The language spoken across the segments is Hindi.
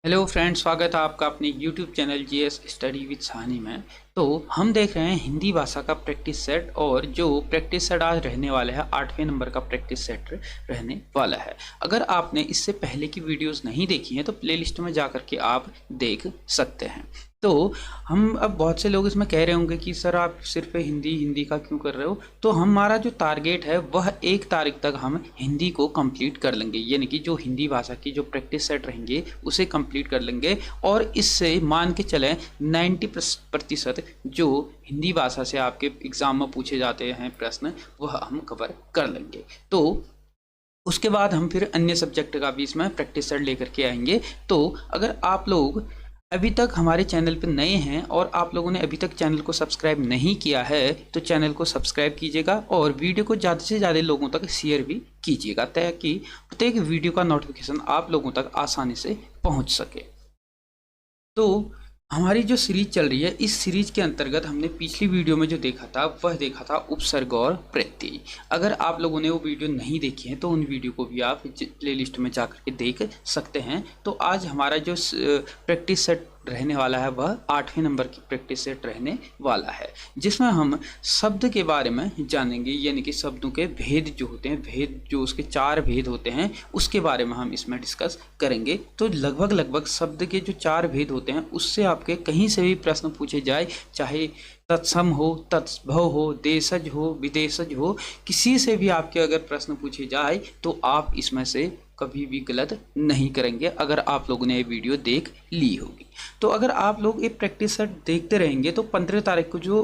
हेलो फ्रेंड्स, स्वागत है आपका अपने YouTube channel GS study with Sahni में। तो हम देख रहे हैं हिंदी भाषा का प्रैक्टिस सेट, और जो प्रैक्टिस सेट आज रहने वाला है 8वें नंबर का प्रैक्टिस सेट रहने वाला है। अगर आपने इससे पहले की वीडियोस नहीं देखी हैं तो प्लेलिस्ट में जा कर के आप देख सकते हैं। तो हम अब बहुत से लोग इसमें कह रहे होंगे कि सर आप सिर्फ हिंदी का क्यों कर रहे हो। तो हमारा जो टारगेट है वह 1 तारीख तक हम हिंदी को कंप्लीट कर लेंगे, यानी कि जो हिंदी भाषा की जो प्रैक्टिस सेट रहेंगे उसे कंप्लीट कर लेंगे। और इससे मान के चलें 90% जो हिंदी भाषा से आपके एग्जाम में पूछे जाते हैं प्रश्न वह हम कवर कर लेंगे। तो उसके बाद हम फिर अन्य सब्जेक्ट का भी इसमें प्रैक्टिस सेट लेकर के आएंगे। तो अगर आप लोग अभी तक हमारे चैनल पर नए हैं और आप लोगों ने अभी तक चैनल को सब्सक्राइब नहीं किया है तो चैनल को सब्सक्राइब कीजिएगा और वीडियो को ज़्यादा से ज़्यादा लोगों तक शेयर भी कीजिएगा, ताकि प्रत्येक वीडियो का नोटिफिकेशन आप लोगों तक आसानी से पहुंच सके। तो हमारी जो सीरीज चल रही है, इस सीरीज के अंतर्गत हमने पिछली वीडियो में जो देखा था वह देखा था उपसर्ग और प्रत्यय। अगर आप लोगों ने वो वीडियो नहीं देखी है तो उन वीडियो को भी आप प्लेलिस्ट में जाकर के देख सकते हैं। तो आज हमारा जो प्रैक्टिस सेट रहने वाला है वह 8वें नंबर की प्रैक्टिस सेट रहने वाला है, जिसमें हम शब्द के बारे में जानेंगे, यानी कि शब्दों के भेद जो होते हैं, भेद जो उसके 4 भेद होते हैं उसके बारे में हम इसमें डिस्कस करेंगे। तो लगभग शब्द के जो 4 भेद होते हैं उससे आपके कहीं से भी प्रश्न पूछे जाए, चाहे तत्सम हो, तत्सभव हो, देशज हो, विदेशज हो, किसी से भी आपके अगर प्रश्न पूछे जाए तो आप इसमें से कभी भी गलत नहीं करेंगे अगर आप लोगों ने ये वीडियो देख ली होगी। तो अगर आप लोग ये प्रैक्टिस सेट देखते रहेंगे तो 15 तारीख को जो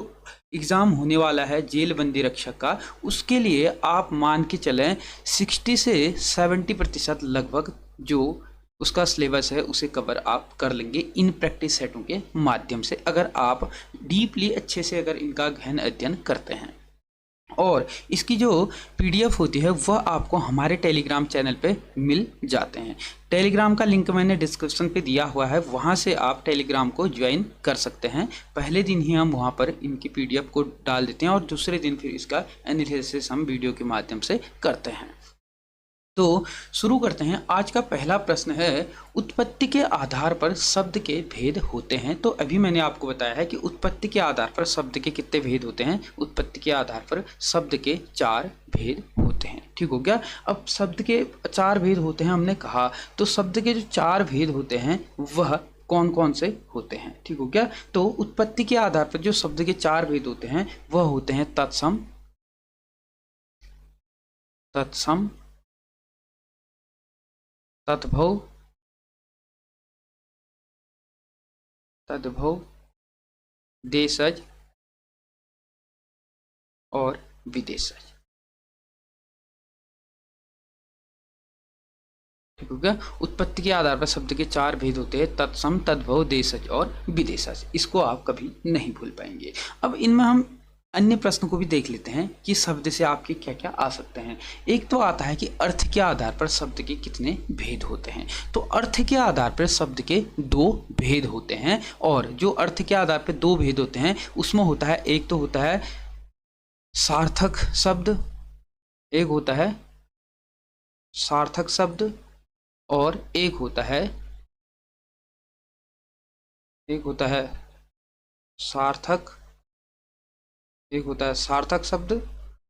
एग्ज़ाम होने वाला है जेल बंदी रक्षक का, उसके लिए आप मान के चलें 60 से 70% लगभग जो उसका सिलेबस है उसे कवर आप कर लेंगे इन प्रैक्टिस सेटों के माध्यम से, अगर आप डीपली अच्छे से अगर इनका गहन अध्ययन करते हैं। और इसकी जो पीडीएफ होती है वह आपको हमारे टेलीग्राम चैनल पे मिल जाते हैं। टेलीग्राम का लिंक मैंने डिस्क्रिप्शन पे दिया हुआ है, वहाँ से आप टेलीग्राम को ज्वाइन कर सकते हैं। पहले दिन ही हम वहाँ पर इनकी पीडीएफ को डाल देते हैं और दूसरे दिन फिर इसका एनालिसिस हम वीडियो के माध्यम से करते हैं। तो शुरू करते हैं। आज का पहला प्रश्न है, उत्पत्ति के आधार पर शब्द के भेद होते हैं। तो अभी मैंने आपको बताया है कि उत्पत्ति के आधार पर शब्द के कितने भेद होते हैं। उत्पत्ति के आधार पर शब्द के 4 भेद होते हैं। ठीक हो गया। अब शब्द के 4 भेद होते हैं हमने कहा, तो शब्द के जो 4 भेद होते हैं वह कौन कौन से होते हैं। ठीक हो गया। तो उत्पत्ति के आधार पर जो शब्द के 4 भेद होते हैं वह होते हैं तत्सम, तत्सम, तद्भव, तद्भव, देशज और विदेशज। ठीक हो गया। उत्पत्ति के आधार पर शब्द के 4 भेद होते हैं, तत्सम, तद्भव, देशज और विदेशज। इसको आप कभी नहीं भूल पाएंगे। अब इनमें हम अन्य प्रश्न को भी देख लेते हैं कि शब्द से आपके क्या क्या आ सकते हैं। एक तो आता है कि अर्थ के आधार पर शब्द के कितने भेद होते हैं। तो अर्थ के आधार पर शब्द के 2 भेद होते हैं, और जो अर्थ के आधार पर 2 भेद होते हैं उसमें होता है, एक तो होता है सार्थक शब्द, एक होता है सार्थक शब्द और एक होता है सार्थक, एक होता है सार्थक शब्द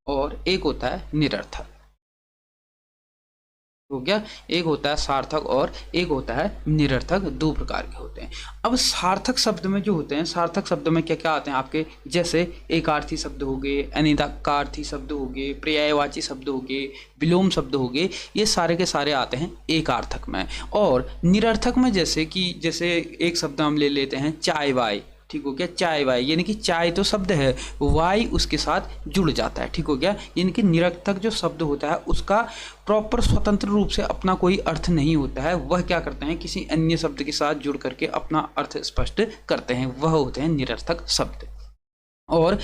और एक होता है निरर्थक। हो गया। एक होता है सार्थक और एक होता है निरर्थक, 2 प्रकार के होते हैं। अब सार्थक शब्द में जो होते हैं, सार्थक शब्द में क्या क्या आते हैं आपके, जैसे एकार्थी शब्द हो गए, अनेकार्थी शब्द हो गए, पर्यायवाची शब्द हो गए, विलोम शब्द हो गए, ये सारे के सारे आते हैं एकार्थक में। और निरर्थक में जैसे एक शब्द हम ले लेते हैं चाय वाय। ठीक हो गया। चाय वाय यानी कि चाय तो शब्द है, वाई उसके साथ जुड़ जाता है। ठीक हो गया। यानी कि निरर्थक जो शब्द होता है उसका प्रॉपर स्वतंत्र रूप से अपना कोई अर्थ नहीं होता है, वह क्या करते हैं किसी अन्य शब्द के साथ जुड़ करके अपना अर्थ स्पष्ट करते हैं, वह होते हैं निरर्थक शब्द। और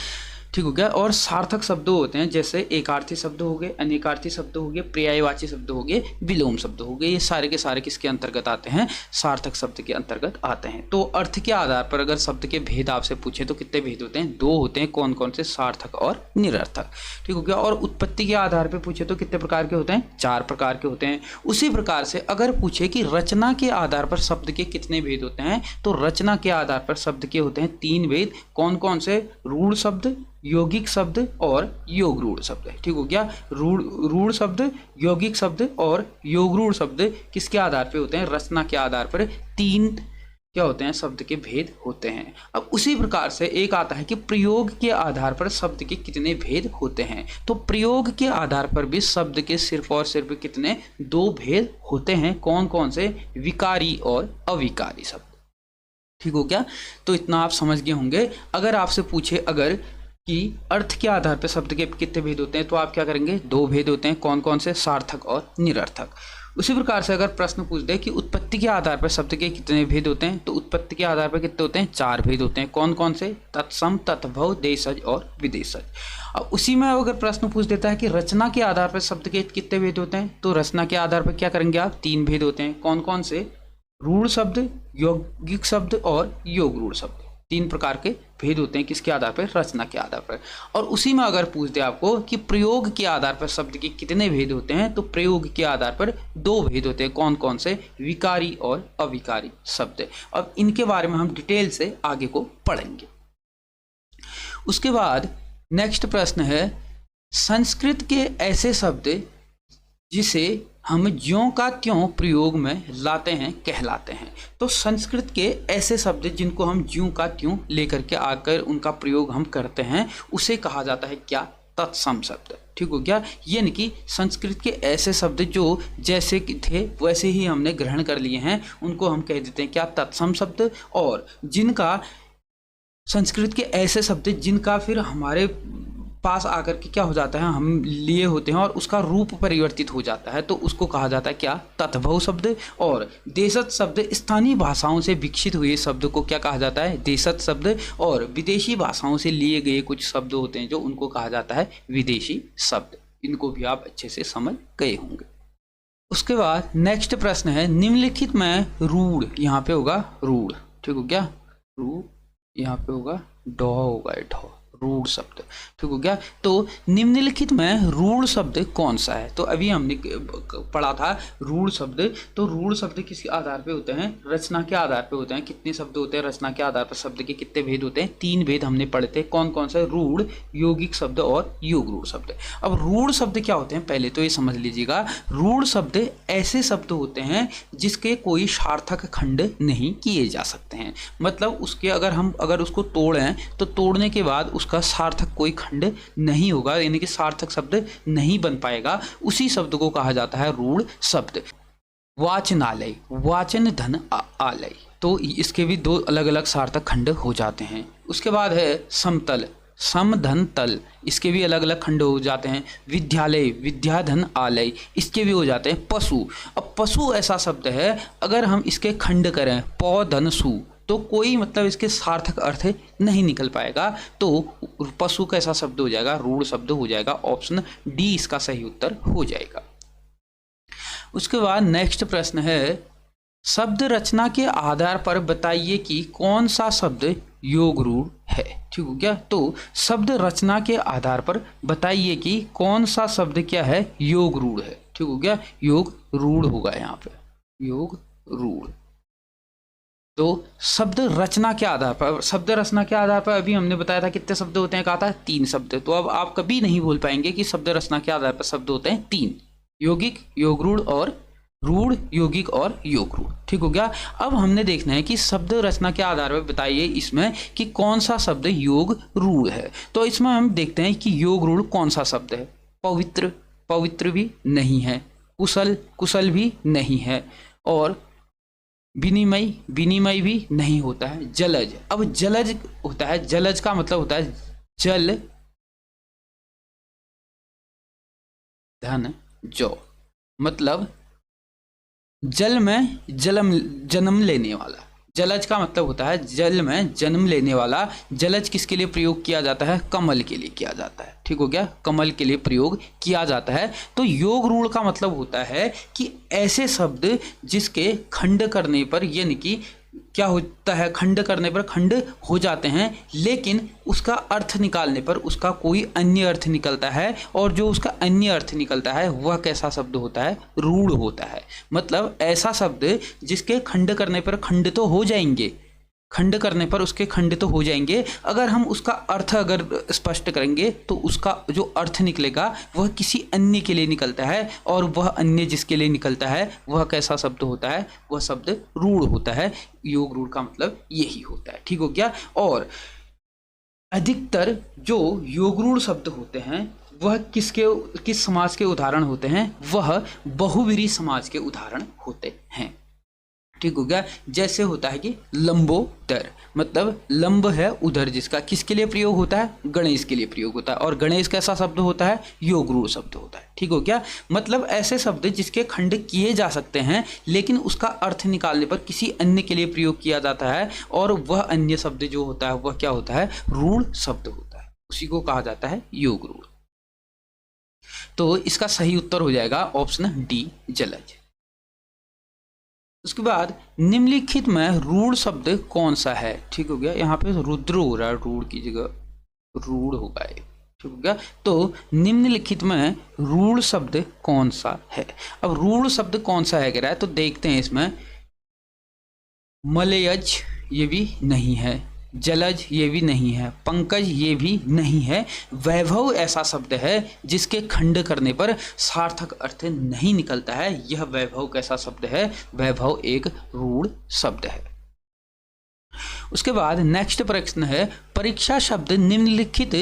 ठीक हो गया। और सार्थक शब्द होते हैं जैसे एकार्थी शब्द हो गए, अनेकार्थी शब्द हो गए, पर्यायवाची शब्द हो गए, विलोम शब्द हो गए, ये सारे के सारे किसके अंतर्गत आते हैं, सार्थक शब्द के अंतर्गत आते हैं। तो अर्थ के आधार पर अगर शब्द के भेद आपसे पूछे तो कितने भेद होते हैं, 2 होते हैं। कौन कौन से, सार्थक और निरर्थक, ठीक हो गया। और उत्पत्ति के आधार पर पूछे तो कितने प्रकार के होते हैं, 4 प्रकार के होते हैं। उसी प्रकार से अगर पूछे कि रचना के आधार पर शब्द के कितने भेद होते हैं, तो रचना के आधार पर शब्द के होते हैं 3 भेद। कौन कौन से, रूढ़ शब्द, यौगिक शब्द और योग रूढ़ शब्द, ठीक हो गया। रूढ़ शब्द, यौगिक शब्द और योग रूढ़ शब्द किसके आधार पे होते हैं, रचना के आधार पर 3 क्या होते हैं, शब्द के भेद होते हैं। अब उसी प्रकार से एक आता है कि प्रयोग के आधार पर शब्द के कितने भेद होते हैं। तो प्रयोग के आधार पर भी शब्द के सिर्फ और सिर्फ कितने, 2 भेद होते हैं। कौन कौन से, विकारी और अविकारी शब्द, ठीक हो गया। तो इतना आप समझ गए होंगे। अगर आपसे पूछे अगर कि अर्थ के आधार पर शब्द के कितने भेद होते हैं, तो आप क्या करेंगे, 2 भेद होते हैं। कौन कौन से, सार्थक और निरर्थक। उसी प्रकार से अगर प्रश्न पूछ दे कि उत्पत्ति के आधार पर शब्द के कितने भेद होते हैं, तो उत्पत्ति के आधार पर कितने होते हैं, 4 भेद होते हैं। कौन कौन से, तत्सम, तत्भव, देशज और विदेशज। अब उसी में अगर प्रश्न पूछ देता है कि रचना के आधार पर शब्द के कितने भेद होते हैं, तो रचना के आधार पर क्या करेंगे आप, 3 भेद होते हैं। कौन कौन से, रूढ़ शब्द, यौगिक शब्द और योग रूढ़ शब्द, 3 प्रकार के भेद होते हैं। किसके आधार पर, रचना के आधार पर। और उसी में अगर पूछ दे आपको कि प्रयोग के आधार पर शब्द के कितने भेद होते हैं, तो प्रयोग के आधार पर 2 भेद होते हैं। कौन कौन से, विकारी और अविकारी शब्द। अब इनके बारे में हम डिटेल से आगे को पढ़ेंगे। उसके बाद नेक्स्ट प्रश्न है, संस्कृत के ऐसे शब्द जिसे हम ज्यों का त्यों प्रयोग में लाते हैं कहलाते हैं। तो संस्कृत के ऐसे शब्द जिनको हम ज्यों का त्यों लेकर के आकर उनका प्रयोग हम करते हैं, उसे कहा जाता है क्या, तत्सम शब्द, ठीक हो गया। यानी कि संस्कृत के ऐसे शब्द जो जैसे थे वैसे ही हमने ग्रहण कर लिए हैं, उनको हम कह देते हैं क्या, तत्सम शब्द। और जिनका, संस्कृत के ऐसे शब्द जिनका फिर हमारे पास आकर के क्या हो जाता है, हम लिए होते हैं और उसका रूप परिवर्तित हो जाता है, तो उसको कहा जाता है क्या, तत्भव शब्द। और देशज शब्द, स्थानीय भाषाओं से विकसित हुए शब्द को क्या कहा जाता है, देशज शब्द। और विदेशी भाषाओं से लिए गए कुछ शब्द होते हैं जो उनको कहा जाता है विदेशी शब्द। इनको भी आप अच्छे से समझ गए होंगे। उसके बाद नेक्स्ट प्रश्न है, निम्नलिखित में रूढ़, यहाँ पे होगा रूढ़, ठीक हो गया, रूढ़, यहाँ पे होगा ढ, होगा ढ, रूढ़ शब्द, ठीक हो गया। तो निम्नलिखित में रूढ़ शब्द कौन सा है, तो अभी हमने पढ़ा था रूढ़ शब्द। तो रूढ़ शब्द किस आधार पे होते हैं, रचना के आधार पे होते हैं। कितने शब्द होते हैं रचना के आधार पर, शब्द के कितने भेद होते हैं, 3 भेद हमने पढ़े थे। कौन कौन से, रूढ़, यौगिक शब्द और योग रूढ़ शब्द। अब रूढ़ शब्द क्या होते हैं, पहले तो ये समझ लीजिएगा। रूढ़ शब्द ऐसे शब्द होते हैं जिसके कोई सार्थक खंड नहीं किए जा सकते हैं। मतलब उसके अगर उसको तोड़ें तो तोड़ने के बाद उसका सार्थक कोई खंड नहीं होगा, यानी कि सार्थक शब्द नहीं बन पाएगा। उसी शब्द को कहा जाता है रूढ़ शब्द। वाचनालय, वाचन धन आलय, तो इसके भी 2 अलग अलग सार्थक खंड हो जाते हैं। उसके बाद है समतल, सम धन तल, इसके भी अलग अलग खंड हो जाते हैं। विद्यालय, विद्या धन आलय, इसके भी हो जाते हैं। पशु, अब पशु ऐसा शब्द है अगर हम इसके खंड करें पौ धन सु, तो कोई मतलब इसके सार्थक अर्थ नहीं निकल पाएगा। तो पशु कैसा शब्द हो जाएगा, रूढ़ शब्द हो जाएगा। ऑप्शन डी इसका सही उत्तर हो जाएगा। उसके बाद नेक्स्ट प्रश्न है, शब्द रचना के आधार पर बताइए कि कौन सा शब्द योग रूढ़ है, ठीक हो गया। तो शब्द रचना के आधार पर बताइए कि कौन सा शब्द क्या है, योग रूढ़ है, ठीक हो गया। योग रूढ़ होगा यहाँ पे, योग रूढ़। तो शब्द रचना के आधार पर, शब्द रचना के आधार पर अभी हमने बताया था कितने शब्द होते हैं, कहा था 3 शब्द। तो अब आप कभी नहीं बोल पाएंगे कि शब्द रचना के आधार पर शब्द होते हैं 3, यौगिक, योग रूढ़ और रूढ़, यौगिक और योग रूढ़, ठीक हो गया। अब हमने देखना है कि शब्द रचना के आधार पर बताइए इसमें कि कौन सा शब्द योग रूढ़ है। तो इसमें हम देखते हैं कि योग रूढ़ कौन सा शब्द है। पवित्र, पवित्र भी नहीं है। कुशल, कुशल भी नहीं है। और विनिमय, विनिमय भी नहीं होता है। जलज, अब जलज होता है, जलज का मतलब होता है जल धन जो, मतलब जल में जन्म लेने वाला, जलज का मतलब होता है जल में जन्म लेने वाला। जलज किसके लिए प्रयोग किया जाता है? कमल के लिए किया जाता है। ठीक हो गया, कमल के लिए प्रयोग किया जाता है। तो योग रूढ़ का मतलब होता है कि ऐसे शब्द जिसके खंड करने पर, यानी कि क्या होता है, खंड करने पर खंड हो जाते हैं, लेकिन उसका अर्थ निकालने पर उसका कोई अन्य अर्थ निकलता है, और जो उसका अन्य अर्थ निकलता है वह कैसा शब्द होता है? रूढ़ होता है। मतलब ऐसा शब्द जिसके खंड करने पर खंड तो हो जाएंगे, खंड करने पर उसके खंड तो हो जाएंगे, अगर हम उसका अर्थ अगर स्पष्ट करेंगे तो उसका जो अर्थ निकलेगा वह किसी अन्य के लिए निकलता है, और वह अन्य जिसके लिए निकलता है वह कैसा शब्द होता है? वह शब्द रूढ़ होता है। योग रूढ़ का मतलब यही होता है। ठीक हो गया। और अधिकतर जो योग रूढ़ शब्द होते हैं वह किस समाज के उदाहरण होते हैं? वह बहुव्रीहि समाज के उदाहरण होते हैं। ठीक हो गया। जैसे होता है कि लंबोदर, मतलब लंब है उधर, जिसका किसके लिए प्रयोग होता है? गणेश के लिए प्रयोग होता है। और गणेश कैसा शब्द होता है? योग रूढ़ शब्द होता है। ठीक हो गया। मतलब ऐसे शब्द जिसके खंड किए जा सकते हैं, लेकिन उसका अर्थ निकालने पर किसी अन्य के लिए प्रयोग किया जाता है, और वह अन्य शब्द जो होता है वह क्या होता है? रूढ़ शब्द होता है। उसी को कहा जाता है योग रूढ़। तो इसका सही उत्तर हो जाएगा ऑप्शन डी, जलज। उसके बाद निम्नलिखित में रूढ़ शब्द कौन सा है? ठीक हो गया। यहाँ पे रुद्र हो रहा है, रूढ़ की जगह रूढ़ होगा ये। ठीक हो गया। तो निम्नलिखित में रूढ़ शब्द कौन सा है? अब रूढ़ शब्द कौन सा है कह रहा है, तो देखते हैं इसमें। मलयज ये भी नहीं है, जलज ये भी नहीं है, पंकज ये भी नहीं है। वैभव ऐसा शब्द है जिसके खंड करने पर सार्थक अर्थ नहीं निकलता है। यह वैभव कैसा शब्द है? वैभव एक रूढ़ शब्द है। उसके बाद नेक्स्ट प्रश्न है, परीक्षा शब्द निम्नलिखित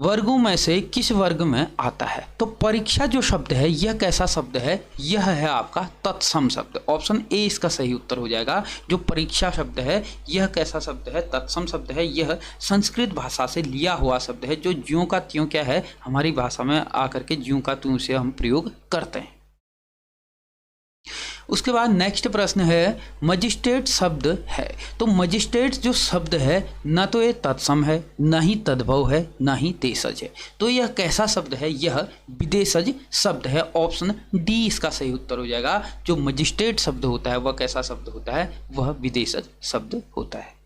वर्गों में से किस वर्ग में आता है? तो परीक्षा जो शब्द है यह कैसा शब्द है? यह है आपका तत्सम शब्द। ऑप्शन ए इसका सही उत्तर हो जाएगा। जो परीक्षा शब्द है यह कैसा शब्द है? तत्सम शब्द है। यह संस्कृत भाषा से लिया हुआ शब्द है, जो ज्यों का त्यों क्या है हमारी भाषा में आकर के ज्यों का त्यों से हम प्रयोग करते हैं। उसके बाद नेक्स्ट प्रश्न है, मजिस्ट्रेट शब्द है। तो मजिस्ट्रेट जो शब्द है न तो ये तत्सम है, न ही तद्भव है, न ही देशज है। तो यह कैसा शब्द है? यह विदेशज शब्द है। ऑप्शन डी इसका सही उत्तर हो जाएगा। जो मजिस्ट्रेट शब्द होता है वह कैसा शब्द होता है? वह विदेशज शब्द होता है।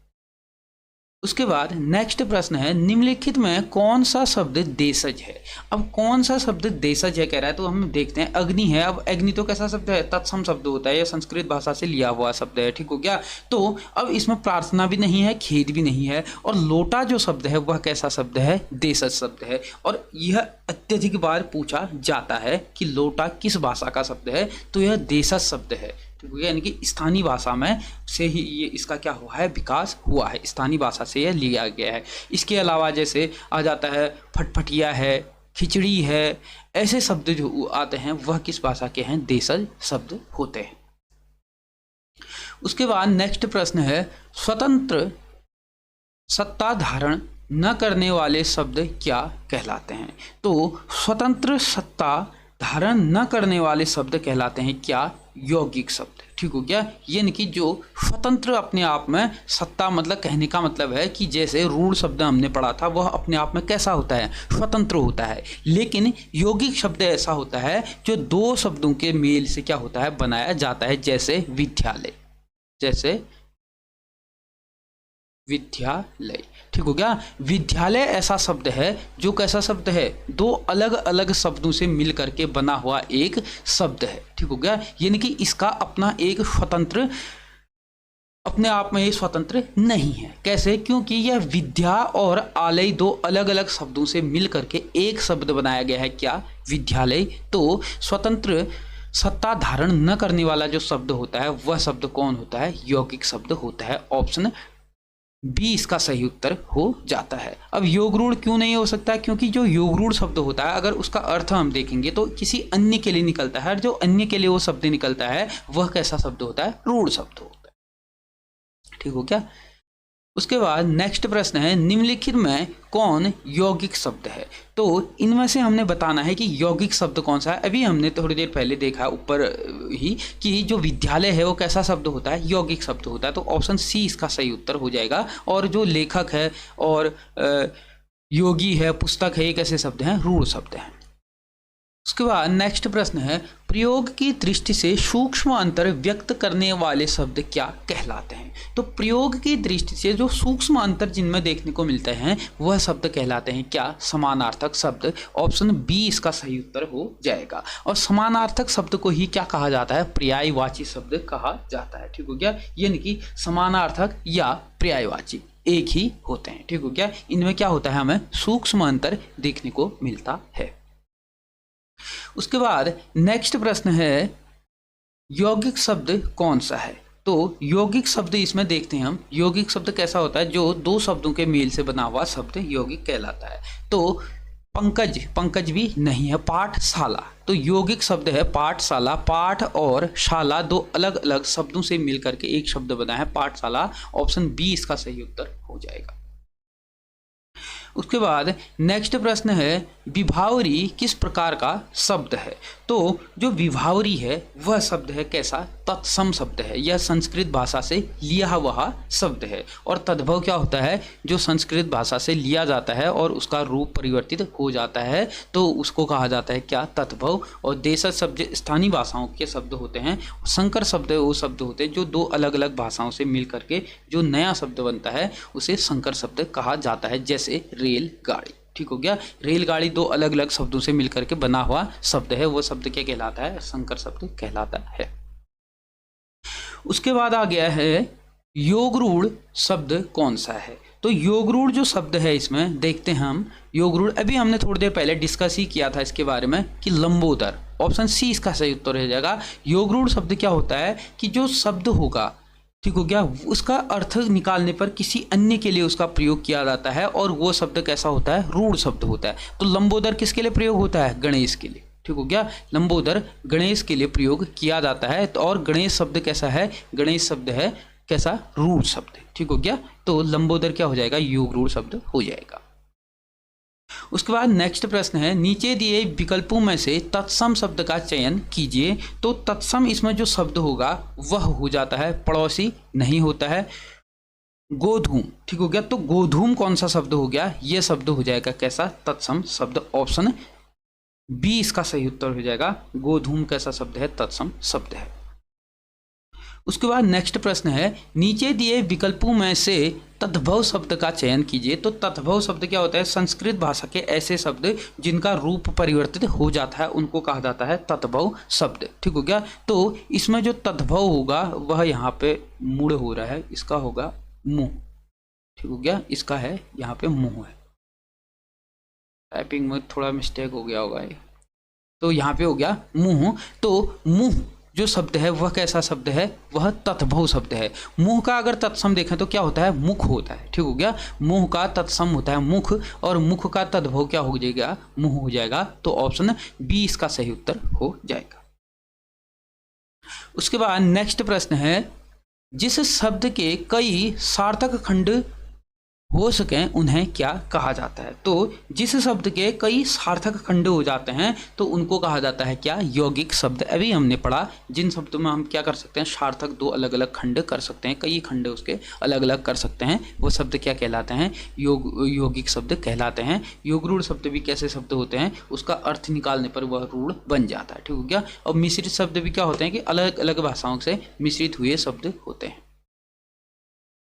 उसके बाद नेक्स्ट प्रश्न है, निम्नलिखित में कौन सा शब्द देशज है? अब कौन सा शब्द देशज है कह रहा है, तो हम देखते हैं। अग्नि है। अब अग्नि तो कैसा शब्द है? तत्सम शब्द होता है, यह संस्कृत भाषा से लिया हुआ शब्द है। ठीक हो गया। तो अब इसमें प्रार्थना भी नहीं है, खेद भी नहीं है। और लोटा जो शब्द है वह कैसा शब्द है? देशज शब्द है। और यह अत्यधिक बार पूछा जाता है कि लोटा किस भाषा का शब्द है, तो यह देशज शब्द है। यानी कि स्थानीय भाषा में से ही ये इसका क्या हुआ है? विकास हुआ है। स्थानीय भाषा से यह लिया गया है। इसके अलावा जैसे आ जाता है फटफटिया है, खिचड़ी है, ऐसे शब्द जो आते हैं वह किस भाषा के हैं? देशज शब्द होते हैं। उसके बाद नेक्स्ट प्रश्न है, स्वतंत्र सत्ता धारण न करने वाले शब्द क्या कहलाते हैं? तो स्वतंत्र सत्ता धारण न करने वाले शब्द कहलाते हैं क्या? यौगिक शब्द। ठीक हो गया। यानी कि जो स्वतंत्र अपने आप में, सत्ता मतलब कहने का मतलब है कि जैसे रूढ़ शब्द हमने पढ़ा था वह अपने आप में कैसा होता है? स्वतंत्र होता है। लेकिन यौगिक शब्द ऐसा होता है जो दो शब्दों के मेल से क्या होता है? बनाया जाता है। जैसे विद्यालय, जैसे विद्यालय। ठीक हो गया। विद्यालय ऐसा शब्द है जो कैसा शब्द है? दो अलग अलग शब्दों से मिल करके बना हुआ एक शब्द है। ठीक हो गया। यानी कि इसका अपना एक स्वतंत्र, अपने आप में ये स्वतंत्र नहीं है। कैसे? क्योंकि यह विद्या और आलय दो अलग अलग शब्दों से मिल करके एक शब्द बनाया गया है। क्या? विद्यालय। तो स्वतंत्र सत्ता धारण न करने वाला जो शब्द होता है वह शब्द कौन होता है? यौगिक शब्द होता है। ऑप्शन बी इसका सही उत्तर हो जाता है। अब योग रूढ़ क्यों नहीं हो सकता? क्योंकि जो योग रूढ़ शब्द होता है अगर उसका अर्थ हम देखेंगे तो किसी अन्य के लिए निकलता है, और जो अन्य के लिए वो शब्द निकलता है वह कैसा शब्द होता है? रूढ़ शब्द होता है। ठीक हो क्या। उसके बाद नेक्स्ट प्रश्न है, निम्नलिखित में कौन यौगिक शब्द है? तो इनमें से हमने बताना है कि यौगिक शब्द कौन सा है। अभी हमने थोड़ी देर पहले देखा ऊपर ही कि जो विद्यालय है वो कैसा शब्द होता है? यौगिक शब्द होता है। तो ऑप्शन सी इसका सही उत्तर हो जाएगा। और जो लेखक है और योगी है, पुस्तक है, ये कैसे शब्द हैं? रूढ़ शब्द हैं। उसके बाद नेक्स्ट प्रश्न है, प्रयोग की दृष्टि से सूक्ष्म अंतर व्यक्त करने वाले शब्द क्या कहलाते हैं? तो प्रयोग की दृष्टि से जो सूक्ष्म अंतर जिनमें देखने को मिलते हैं वह शब्द कहलाते हैं क्या? समानार्थक शब्द। ऑप्शन बी इसका सही उत्तर हो जाएगा। और समानार्थक शब्द को ही क्या कहा जाता है? पर्यायवाची शब्द कहा जाता है। ठीक हो गया? यानी कि समानार्थक या पर्यायवाची एक ही होते हैं। ठीक हो गया? इनमें क्या होता है? हमें सूक्ष्म अंतर देखने को मिलता है। उसके बाद नेक्स्ट प्रश्न है, यौगिक शब्द कौन सा है? तो यौगिक शब्द इसमें देखते हैं हम, यौगिक शब्द कैसा होता है? जो दो शब्दों के मेल से बना हुआ शब्द यौगिक कहलाता है। तो पंकज, पंकज भी नहीं है। पाठशाला, तो यौगिक शब्द है पाठशाला। पाठ और शाला दो अलग अलग शब्दों से मिलकर के एक शब्द बना है पाठशाला। ऑप्शन बी इसका सही उत्तर हो जाएगा। उसके बाद नेक्स्ट प्रश्न है, विभावरी किस प्रकार का शब्द है? तो जो विभावरी है वह शब्द है कैसा? तत्सम शब्द है। यह संस्कृत भाषा से लिया हुआ शब्द है। और तद्भव क्या होता है? जो संस्कृत भाषा से लिया जाता है और उसका रूप परिवर्तित हो जाता है तो उसको कहा जाता है क्या? तद्भव। और देशज शब्द स्थानीय भाषाओं के शब्द होते हैं। संकर शब्द वो शब्द होते हैं जो दो अलग अलग भाषाओं से मिल करके जो नया शब्द बनता है उसे संकर शब्द कहा जाता है। जैसे रेलगाड़ी। ठीक हो गया? रेलगाड़ी दो अलग अलग शब्दों से मिलकर के बना हुआ शब्द है। वो शब्द क्या कहलाता है? संकर शब्द कहलाता है। उसके बाद आ गया है, योगरूढ़ शब्द कौन सा है? तो योगरूढ़ जो शब्द है इसमें देखते हैं हम। योगरूढ़ अभी हमने थोड़ी देर पहले डिस्कस ही किया था इसके बारे में कि लंबोदर। ऑप्शन सी इसका सही उत्तर हो जाएगा। योगरूढ़ शब्द क्या होता है कि जो शब्द होगा, ठीक हो गया, उसका अर्थ निकालने पर किसी अन्य के लिए उसका प्रयोग किया जाता है और वो शब्द कैसा होता है? रूढ़ शब्द होता है। तो लंबोदर किसके लिए प्रयोग होता है? गणेश के लिए। ठीक हो गया? लंबोदर गणेश के लिए प्रयोग किया जाता है। तो और गणेश शब्द कैसा है? गणेश शब्द है कैसा? रूढ़ शब्द। ठीक हो गया? तो लंबोदर क्या हो जाएगा? योगरूढ़ शब्द हो जाएगा। उसके बाद नेक्स्ट प्रश्न है, नीचे दिए विकल्पों में से तत्सम शब्द का चयन कीजिए। तो तत्सम इसमें जो शब्द होगा वह हो जाता है पड़ोसी, नहीं होता है गोधूम। ठीक हो गया? तो गोधूम कौन सा शब्द हो गया? यह शब्द हो जाएगा कैसा? तत्सम शब्द। ऑप्शन बी इसका सही उत्तर हो जाएगा। गोधूम कैसा शब्द है? तत्सम शब्द है। उसके बाद नेक्स्ट प्रश्न है, नीचे दिए विकल्पों में से तद्भव शब्द का चयन कीजिए। तो तद्भव शब्द क्या होता है? संस्कृत भाषा के ऐसे शब्द जिनका रूप परिवर्तित हो जाता है उनको कहा जाता है तद्भव शब्द। ठीक हो गया? तो इसमें जो तद्भव होगा वह यहाँ पे मूढ़ हो रहा है, इसका होगा मुंह। ठीक हो गया? इसका है यहाँ पे मुंह है। टाइपिंग में थोड़ा मिस्टेक हो गया होगा ये। तो यहाँ पे हो गया मुंह। तो मुंह जो शब्द है वह कैसा शब्द है? वह तत्भव शब्द है। मुंह का अगर तत्सम देखें तो क्या होता है? मुख होता है। ठीक हो गया? मुंह का तत्सम होता है मुख और मुख का तद्भव क्या हो जाएगा? मुंह हो जाएगा। तो ऑप्शन बी इसका सही उत्तर हो जाएगा। उसके बाद नेक्स्ट प्रश्न है, जिस शब्द के कई सार्थक खंड हो सकें उन्हें क्या कहा जाता है? तो जिस शब्द के कई सार्थक खंड हो जाते हैं तो उनको कहा जाता है क्या? यौगिक शब्द। अभी हमने पढ़ा जिन शब्दों में हम क्या कर सकते हैं? सार्थक दो अलग अलग खंड कर सकते हैं, कई खंड उसके अलग अलग कर सकते हैं, वो शब्द क्या कहलाते हैं? यौगिक शब्द कहलाते हैं। योगरूढ़ शब्द भी कैसे शब्द होते हैं? उसका अर्थ निकालने पर वह रूढ़ बन जाता है। ठीक हो गया? और मिश्रित शब्द भी क्या होते हैं कि अलग अलग भाषाओं से मिश्रित हुए शब्द होते हैं।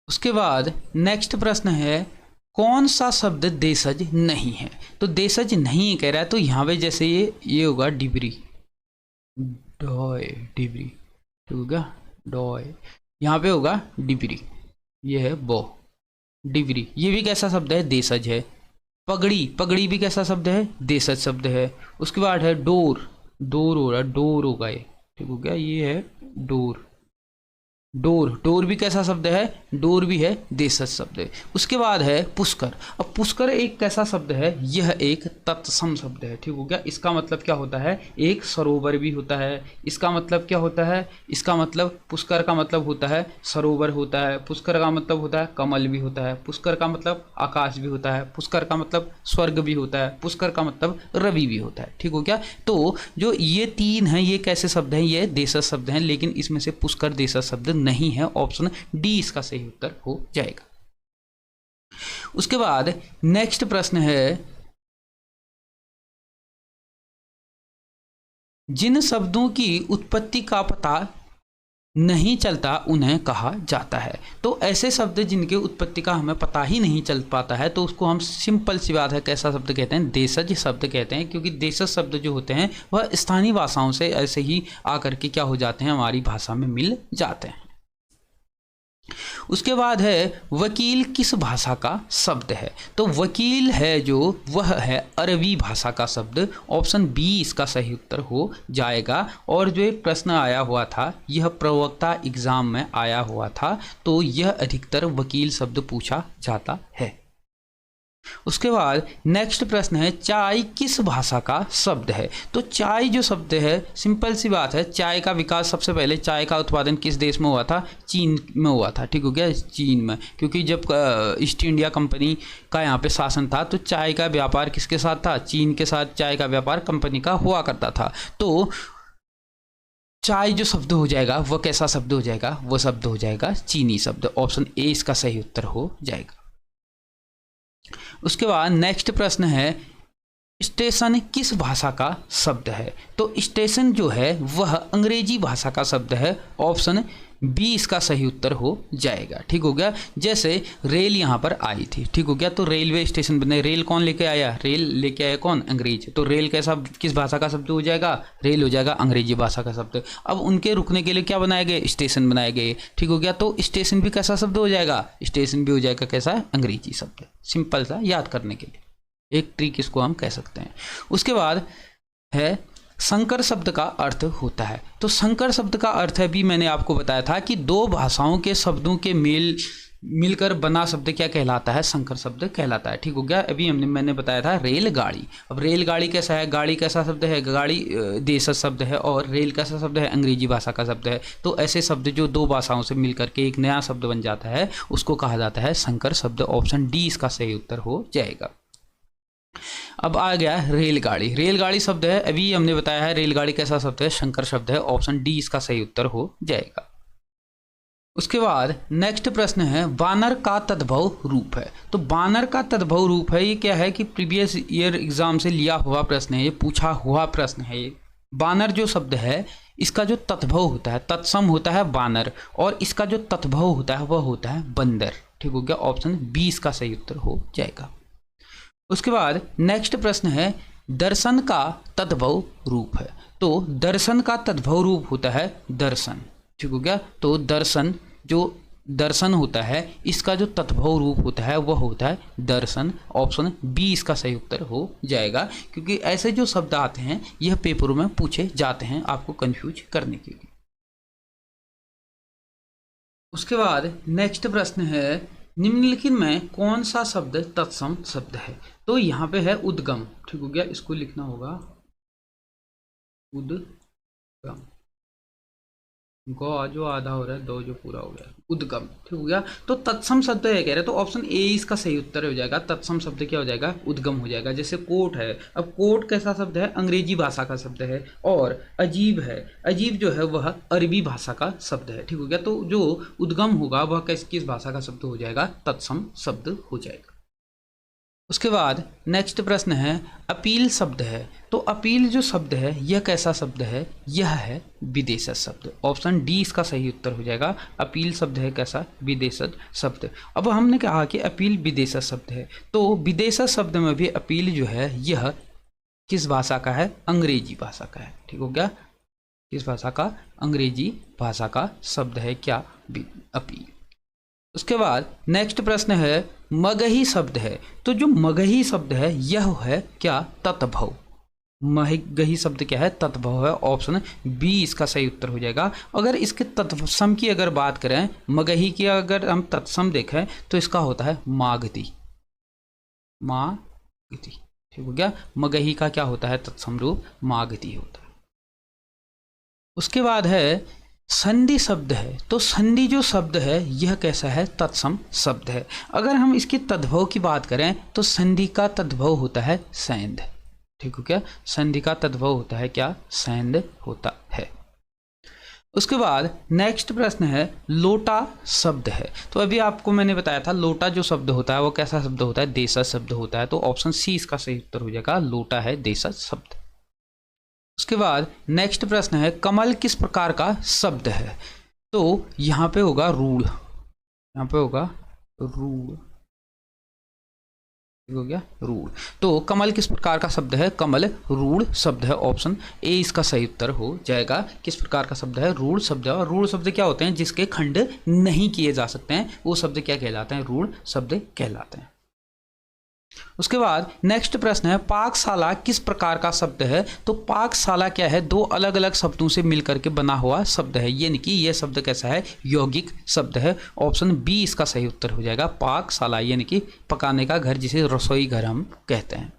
उसके बाद नेक्स्ट प्रश्न है, कौन सा शब्द देशज नहीं है? तो देशज नहीं कह रहा है तो यहाँ पे जैसे ये होगा डिबरी, डॉय, डिबरी। ठीक होगा? डॉय। यहाँ पे होगा डिबरी, ये है बो, डिबरी। ये भी कैसा शब्द है? देशज है। पगड़ी, पगड़ी भी कैसा शब्द है? देशज शब्द है। उसके बाद है डोर, डोर हो रहा, डोर होगा ये। ठीक हो गया? ये है डोर। डोर, डोर भी कैसा शब्द है, डोर भी है देशज शब्द है। उसके बाद है पुष्कर। अब पुष्कर एक कैसा शब्द है, यह एक तत्सम शब्द है, ठीक हो गया। इसका मतलब क्या होता है, एक सरोवर भी होता है। इसका मतलब क्या होता है, इसका मतलब पुष्कर का मतलब होता है सरोवर होता है, पुष्कर का मतलब होता है कमल भी होता है, पुष्कर का मतलब आकाश भी होता है, पुष्कर का मतलब स्वर्ग भी होता है, पुष्कर का मतलब रवि भी होता है, ठीक हो गया। तो जो ये तीन हैं ये कैसे शब्द हैं, ये देशज शब्द हैं, लेकिन इसमें से पुष्कर देशज शब्द नहीं है। ऑप्शन डी इसका सही उत्तर हो जाएगा। उसके बाद नेक्स्ट प्रश्न है, जिन शब्दों की उत्पत्ति का पता नहीं चलता उन्हें कहा जाता है। तो ऐसे शब्द जिनके उत्पत्ति का हमें पता ही नहीं चल पाता है तो उसको हम सिंपल सी बात है कैसा शब्द कहते हैं, देशज शब्द कहते हैं। क्योंकि देशज शब्द जो होते हैं वह स्थानीय भाषाओं से ऐसे ही आकर के क्या हो जाते हैं, हमारी भाषा में मिल जाते हैं। उसके बाद है वकील किस भाषा का शब्द है। तो वकील है जो वह है अरबी भाषा का शब्द। ऑप्शन बी इसका सही उत्तर हो जाएगा। और जो एक प्रश्न आया हुआ था यह प्रवक्ता एग्जाम में आया हुआ था, तो यह अधिकतर वकील शब्द पूछा जाता है। उसके बाद नेक्स्ट प्रश्न है, चाय किस भाषा का शब्द है। तो चाय जो शब्द है सिंपल सी बात है, चाय का विकास सबसे पहले चाय का उत्पादन किस देश में हुआ था, चीन में हुआ था, ठीक हो गया, चीन में। क्योंकि जब ईस्ट इंडिया कंपनी का यहाँ पे शासन था तो चाय का व्यापार किसके साथ था, चीन के साथ चाय का व्यापार कंपनी का हुआ करता था। तो चाय जो शब्द हो जाएगा वह कैसा शब्द हो जाएगा, वह शब्द हो जाएगा चीनी शब्द। ऑप्शन ए इसका सही उत्तर हो जाएगा। उसके बाद नेक्स्ट प्रश्न है, स्टेशन किस भाषा का शब्द है। तो स्टेशन जो है वह अंग्रेजी भाषा का शब्द है। ऑप्शन बी इसका सही उत्तर हो जाएगा, ठीक हो गया। जैसे रेल यहाँ पर आई थी, ठीक हो गया, तो रेलवे स्टेशन बने। रेल कौन लेके आया, रेल लेके आया कौन, अंग्रेज। तो रेल कैसा किस भाषा का शब्द हो जाएगा, रेल हो जाएगा अंग्रेजी भाषा का शब्द। अब उनके रुकने के लिए क्या बनाए गए, स्टेशन बनाए गए, ठीक हो गया। तो स्टेशन भी कैसा शब्द हो जाएगा, स्टेशन भी हो जाएगा कैसा, अंग्रेजी शब्द। सिंपल सा याद करने के लिए एक ट्रिक इसको हम कह सकते हैं। उसके बाद है संकर शब्द का अर्थ होता है। तो संकर शब्द का अर्थ है, भी मैंने आपको बताया था कि दो भाषाओं के शब्दों के मिलकर बना शब्द क्या कहलाता है, संकर शब्द कहलाता है, ठीक हो गया। अभी मैंने बताया था रेलगाड़ी। अब रेलगाड़ी कैसा है, गाड़ी कैसा शब्द है, गाड़ी देशज शब्द है, और रेल कैसा शब्द है, अंग्रेजी भाषा का शब्द है। तो ऐसे शब्द जो दो भाषाओं से मिलकर के एक नया शब्द बन जाता है उसको कहा जाता है संकर शब्द। ऑप्शन डी इसका सही उत्तर हो जाएगा। अब आ गया रेलगाड़ी। रेलगाड़ी शब्द है, अभी हमने बताया है रेलगाड़ी कैसा शब्द है, संकर शब्द है। ऑप्शन डी इसका सही उत्तर हो जाएगा। उसके बाद नेक्स्ट प्रश्न है, बानर का तद्भव रूप है। तो बानर का तद्भव रूप है, ये क्या है कि प्रीवियस ईयर एग्जाम से लिया हुआ प्रश्न है, ये पूछा हुआ प्रश्न है। ये बानर जो शब्द है इसका जो तद्भव होता है, तत्सम होता है बानर, और इसका जो तद्भव होता है वह होता है बंदर, ठीक हो गया। ऑप्शन बी इसका सही उत्तर हो जाएगा। उसके बाद नेक्स्ट प्रश्न है, दर्शन का तद्भव रूप है। तो दर्शन का तद्भव रूप होता है दर्शन, ठीक हो गया। तो दर्शन जो दर्शन होता है इसका जो तद्भव रूप होता है वह होता है दर्शन। ऑप्शन बी इसका सही उत्तर हो जाएगा। क्योंकि ऐसे जो शब्द आते हैं यह पेपरों में पूछे जाते हैं आपको कंफ्यूज करने के लिए। उसके बाद नेक्स्ट प्रश्न है, निम्नलिखित में कौन सा शब्द तत्सम शब्द है। तो यहाँ पे है उद्गम, ठीक हो गया, इसको लिखना होगा उद्गम, गौ जो आधा हो रहा है, दो जो पूरा हो गया, उद्गम, ठीक हो गया। तो तत्सम शब्द है कह रहे, तो ऑप्शन ए इसका सही उत्तर हो जाएगा। तत्सम शब्द क्या हो जाएगा, उद्गम हो जाएगा। जैसे कोट है, अब कोट कैसा शब्द है, अंग्रेजी भाषा का शब्द है। और अजीब है, अजीब जो है वह अरबी भाषा का शब्द है, ठीक हो गया। तो जो उद्गम होगा वह किस भाषा का शब्द हो जाएगा, तत्सम शब्द हो जाएगा। उसके बाद नेक्स्ट प्रश्न है, अपील शब्द है। तो अपील जो शब्द है यह कैसा शब्द है, यह है विदेशज शब्द। ऑप्शन डी इसका सही उत्तर हो जाएगा। अपील शब्द है कैसा, विदेशज शब्द। अब हमने कहा कि अपील विदेशज शब्द है, तो विदेशज शब्द में भी अपील जो है यह किस भाषा का है, अंग्रेजी भाषा का है, ठीक हो गया। किस भाषा का, अंग्रेजी भाषा का शब्द है क्या, अपील। उसके बाद नेक्स्ट प्रश्न है, मगही शब्द है। तो जो मगही शब्द है यह है क्या, तत्भव। महगही शब्द क्या है, तद्भव है। ऑप्शन बी इसका सही उत्तर हो जाएगा। अगर इसके तत्सम की अगर बात करें, मगही की अगर हम तत्सम देखें तो इसका होता है मागधी, मागधी। ठीक हो गया। मगही का क्या होता है तत्सम रूप, मागधी होता है। उसके बाद है संधि शब्द है। तो संधि जो शब्द है यह कैसा है, तत्सम शब्द है। अगर हम इसके तद्भव की बात करें तो संधि का तद्भव होता है सैंध। ठीक हो क्या, संधि का तद्भव होता है क्या, सैंध होता है। उसके बाद नेक्स्ट प्रश्न है लोटा शब्द है। तो अभी आपको मैंने बताया था लोटा जो शब्द होता है वो कैसा शब्द होता है, देशज शब्द होता है। तो ऑप्शन सी इसका सही उत्तर हो जाएगा, लोटा है देशज शब्द। उसके बाद नेक्स्ट प्रश्न है कमल किस प्रकार का शब्द है। तो यहाँ पे होगा रूढ़, यहाँ पे होगा रूढ़, हो गया रूढ़। तो कमल किस प्रकार का शब्द है, कमल रूढ़ शब्द है। ऑप्शन ए इसका सही उत्तर हो जाएगा। किस प्रकार का शब्द है, रूढ़ शब्द है। और रूढ़ शब्द क्या होते हैं, जिसके खंड नहीं किए जा सकते हैं, वो शब्द क्या कहलाते हैं, रूढ़ शब्द कहलाते हैं। उसके बाद नेक्स्ट प्रश्न है पाकशाला किस प्रकार का शब्द है। तो पाकशाला क्या है, दो अलग अलग शब्दों से मिलकर के बना हुआ शब्द है, यानी कि यह शब्द कैसा है, यौगिक शब्द है। ऑप्शन बी इसका सही उत्तर हो जाएगा, पाकशाला यानी कि पकाने का घर, जिसे रसोई घर हम कहते हैं।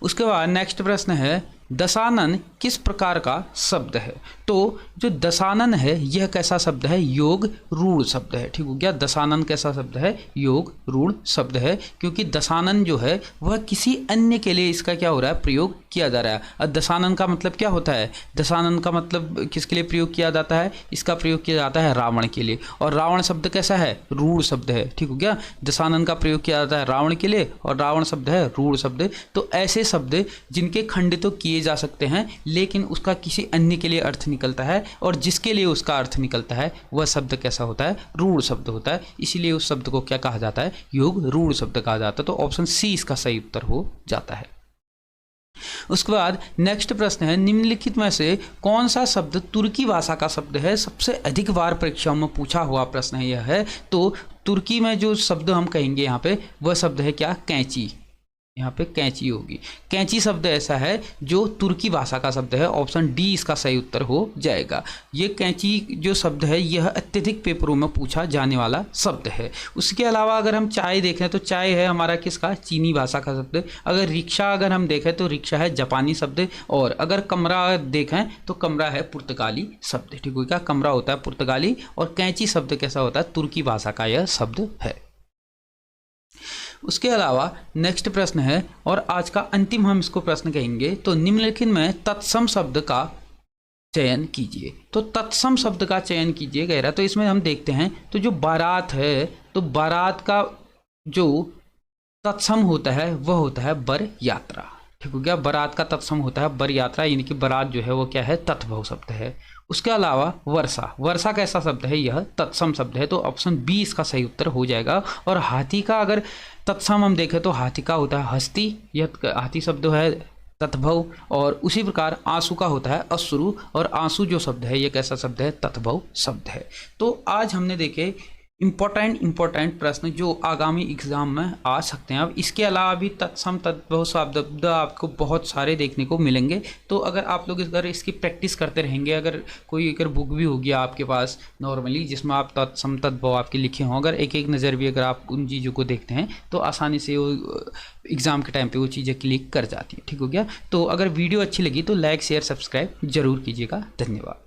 उसके बाद नेक्स्ट प्रश्न है दशानन किस प्रकार का शब्द है। तो जो दशानन है यह कैसा शब्द है, योग रूढ़ शब्द है। ठीक हो गया, दशानन कैसा शब्द है, योग रूढ़ शब्द है। क्योंकि दशानन जो है वह किसी अन्य के लिए इसका क्या हो रहा है, प्रयोग किया जा रहा है। और दशानन का मतलब क्या होता है, दशानन का मतलब किसके लिए प्रयोग किया जाता है, इसका प्रयोग किया जाता है रावण के लिए। और रावण शब्द कैसा है, रूढ़ शब्द है। ठीक हो गया, दशानन का प्रयोग किया जाता है रावण के लिए और रावण शब्द है रूढ़ शब्द। तो ऐसे शब्द जिनके खंड तो किए जा सकते हैं लेकिन उसका किसी अन्य के लिए अर्थ निकलता है और जिसके लिए उसका अर्थ निकलता है वह शब्द कैसा होता है, रूढ़ शब्द होता है। इसीलिए उस शब्द को क्या कहा जाता है, योग रूढ़ शब्द कहा जाता है। तो ऑप्शन सी इसका सही उत्तर हो जाता है। उसके बाद नेक्स्ट प्रश्न है निम्नलिखित में से कौन सा शब्द तुर्की भाषा का शब्द है। सबसे अधिक बार परीक्षाओं में पूछा हुआ प्रश्न यह है। तो तुर्की में जो शब्द हम कहेंगे यहाँ पे वह शब्द है क्या, कैंची। यहाँ पे कैंची होगी। कैंची शब्द ऐसा है जो तुर्की भाषा का शब्द है। ऑप्शन डी इसका सही उत्तर हो जाएगा। ये कैंची जो शब्द है यह अत्यधिक पेपरों में पूछा जाने वाला शब्द है। उसके अलावा अगर हम चाय देखें तो चाय है हमारा किसका, चीनी भाषा का शब्द। अगर रिक्शा अगर हम देखें तो रिक्शा है जापानी शब्द। और अगर कमरा देखें तो कमरा है पुर्तगाली शब्द। ठीक है, क्या कमरा होता है पुर्तगाली और कैंची शब्द कैसा होता है, तुर्की भाषा का यह शब्द है। उसके अलावा नेक्स्ट प्रश्न है और आज का अंतिम हम इसको प्रश्न कहेंगे। तो निम्नलिखित में तत्सम शब्द का चयन कीजिए। तो तत्सम शब्द का चयन कीजिए कह रहा है। तो इसमें हम देखते हैं तो जो बारात है, तो बारात का जो तत्सम होता है वह होता है बर यात्रा। ठीक हो गया, बारात का तत्सम होता है बर यात्रा, यानी कि बारात जो है वो क्या है, तत्भव शब्द है। उसके अलावा वर्षा, वर्षा कैसा शब्द है, यह तत्सम शब्द है। तो ऑप्शन बी इसका सही उत्तर हो जाएगा। और हाथी का अगर तत्सम हम देखें तो हाथी का होता है हस्ती, यह हाथी शब्द है तत्भव। और उसी प्रकार आंसू का होता है अश्रु, और आंसू जो शब्द है यह कैसा शब्द है, तत्भव शब्द है। तो आज हमने देखे इम्पोर्टेंट प्रश्न जो आगामी एग्जाम में आ सकते हैं। अब इसके अलावा भी तत्सम तद्भव शब्द आपको बहुत सारे देखने को मिलेंगे। तो अगर आप लोग अगर इसकी प्रैक्टिस करते रहेंगे, अगर कोई अगर बुक भी होगी आपके पास नॉर्मली जिसमें आप तत्सम तद्भव आपके लिखे हों, अगर एक एक नज़र भी अगर आप उन चीज़ों को देखते हैं तो आसानी से वो एग्ज़ाम के टाइम पे वो चीज़ें क्लिक कर जाती हैं। ठीक हो गया, तो अगर वीडियो अच्छी लगी तो लाइक शेयर सब्सक्राइब जरूर कीजिएगा। धन्यवाद।